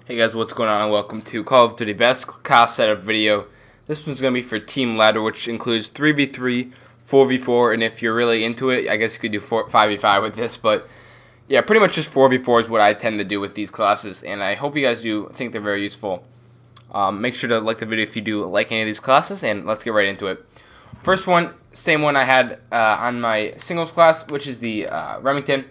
Hey guys, what's going on? Welcome to Call of Duty Best Class Setup video. This one's going to be for Team Ladder, which includes 3v3, 4v4, and if you're really into it, I guess you could do 5v5 with this, but yeah, pretty much just 4v4 is what I tend to do with these classes, and I hope you guys do think they're very useful. Make sure to like the video if you do like any of these classes, and let's get right into it. First one, same one I had on my singles class, which is the Remington.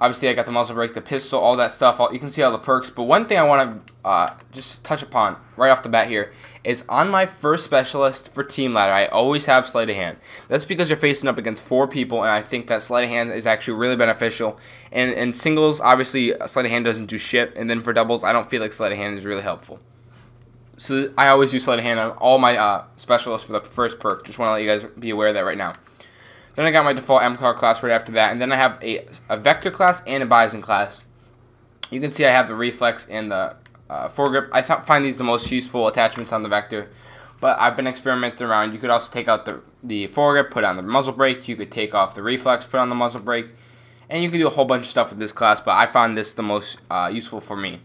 Obviously, I got the muzzle brake, the pistol, all that stuff. You can see all the perks. But one thing I want to just touch upon right off the bat here is on my first specialist for Team Ladder, I always have sleight of hand. That's because you're facing up against 4 people, and I think that sleight of hand is actually really beneficial. And in singles, obviously, sleight of hand doesn't do shit. And then for doubles, I don't feel like sleight of hand is really helpful. So I always use sleight of hand on all my specialists for the first perk. Just want to let you guys be aware of that right now. Then I got my default MCAR class right after that, and then I have a Vector class and a Bison class. You can see I have the Reflex and the foregrip. I find these the most useful attachments on the Vector, but I've been experimenting around. You could also take out the foregrip, put on the muzzle brake. You could take off the Reflex, put on the muzzle brake, and you can do a whole bunch of stuff with this class, but I found this the most useful for me.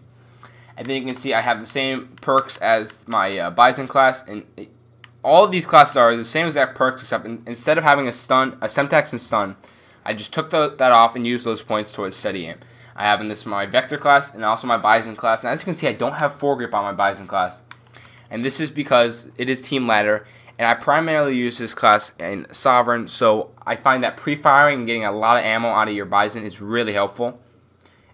And then you can see I have the same perks as my Bison class, and all of these classes are the same exact perks, except instead of having a Semtex and stun, I just took that off and used those points towards steady aim. I have in this my Vector class and also my Bison class. And as you can see, I don't have foregrip on my Bison class. And this is because it is Team Ladder, and I primarily use this class in Sovereign, so I find that pre-firing and getting a lot of ammo out of your Bison is really helpful.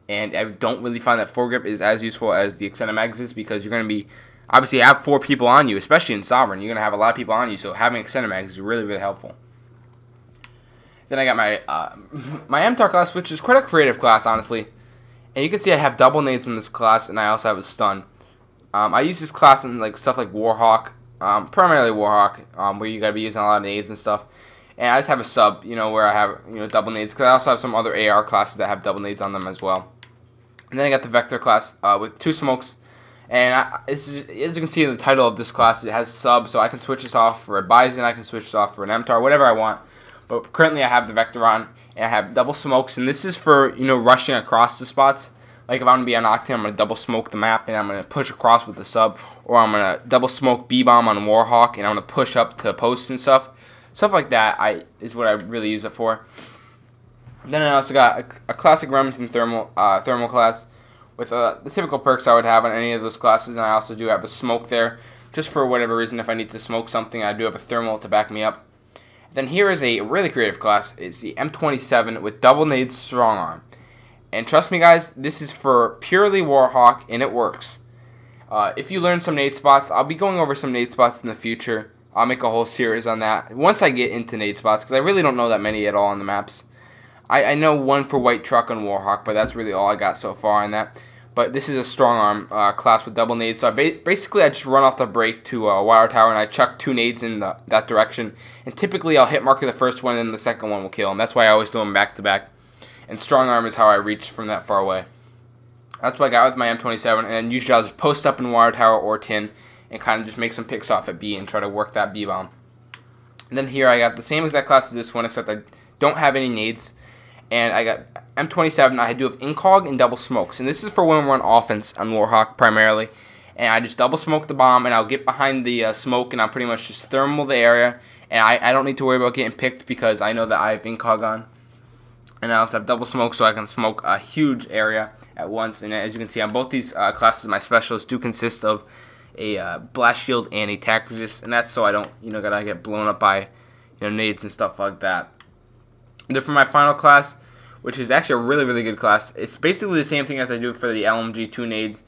And I don't really find that foregrip is as useful as the extended mags is, because you're going to be obviously you have 4 people on you, especially in Sovereign. You're going to have a lot of people on you, so having extended mags is really, really helpful. Then I got my my MTAR class, which is quite a creative class, honestly. And you can see I have double nades in this class, and I also have a stun. I use this class in stuff like Warhawk, primarily Warhawk, where you got to be using a lot of nades and stuff. And I just have a sub, where I have double nades, because I also have some other AR classes that have double nades on them as well. And then I got the Vector class with 2 smokes. And as you can see in the title of this class, it has sub, so I can switch this off for a Bison, I can switch this off for an MTAR, whatever I want. But currently I have the Vector on, and I have double smokes, and this is for, rushing across the spots. Like if I'm going to be on Octane, I'm going to double smoke the map, and I'm going to push across with the sub, or I'm going to double smoke B-bomb on Warhawk, and I'm going to push up to posts and stuff. Stuff like that is what I really use it for. Then I also got a classic Remington thermal class, with the typical perks I would have on any of those classes, and I also do have a smoke there, just for whatever reason. If I need to smoke something, I do have a thermal to back me up. Then here is a really creative class. It's the M27 with double nades strong arm, and trust me guys, this is for purely Warhawk, and it works. If you learn some nade spots, I'll be going over some nade spots in the future. I'll make a whole series on that once I get into nade spots, because I really don't know that many at all on the maps. I know one for White Truck and Warhawk, but that's really all I got so far on that. But this is a strong arm class with double nades. So basically I just run off the brake to Wire Tower, and I chuck 2 nades in that direction. And typically I'll hit marker the first one, and then the second one will kill. And that's why I always do them back to back. And strong arm is how I reach from that far away. That's what I got with my M27. And then usually I'll just post up in Wire Tower or tin and kind of just make some picks off at B and try to work that B-bomb. And then here I got the same exact class as this one, except I don't have any nades. And I got M27, I do have Incog and double smokes. And this is for when we're on offense on Warhawk primarily. And I just double smoke the bomb, and I'll get behind the smoke, and I'll pretty much just thermal the area. And I don't need to worry about getting picked, because I know that I have Incog on. And I also have double smoke, so I can smoke a huge area at once. And as you can see on both these classes, my specialists do consist of a blast shield and a tac resist. And that's so I don't, gotta get blown up by, nades and stuff like that. And then for my final class, which is actually a really, really good class, it's basically the same thing as I do for the LMG 2 nades,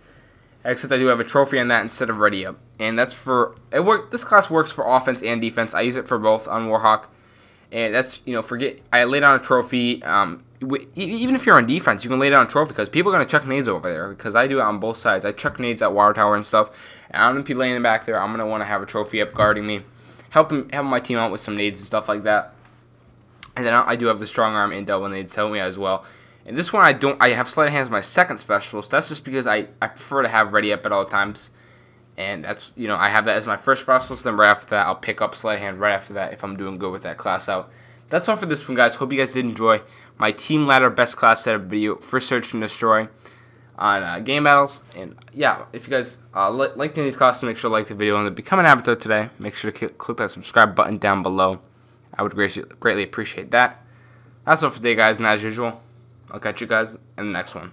except I do have a trophy on that instead of ready up. And that's for this class works for offense and defense. I use it for both on Warhawk, and that's I lay down a trophy. Even if you're on defense, you can lay down a trophy, because people are gonna chuck nades over there. Because I do it on both sides. I chuck nades at Wire Tower and stuff, and I'm gonna be laying back there. I'm gonna want to have a trophy up guarding me, helping my team out with some nades and stuff like that. And then I do have the strong arm and double nades help me out as well. And this one I have sleight of hand as my second specialist. That's just because I prefer to have ready up at all times. And that's, I have that as my first specialist. Then right after that, I'll pick up sleight of hand right after that if I'm doing good with that class out. That's all for this one, guys. Hope you guys did enjoy my Team Ladder Best Class Setup video for Search and Destroy. on Game Battles. And yeah, if you guys like any of these costumes, make sure to like the video and become an avatar today. Make sure to click that subscribe button down below. I would greatly appreciate that. That's all for today, guys, and as usual, I'll catch you guys in the next one.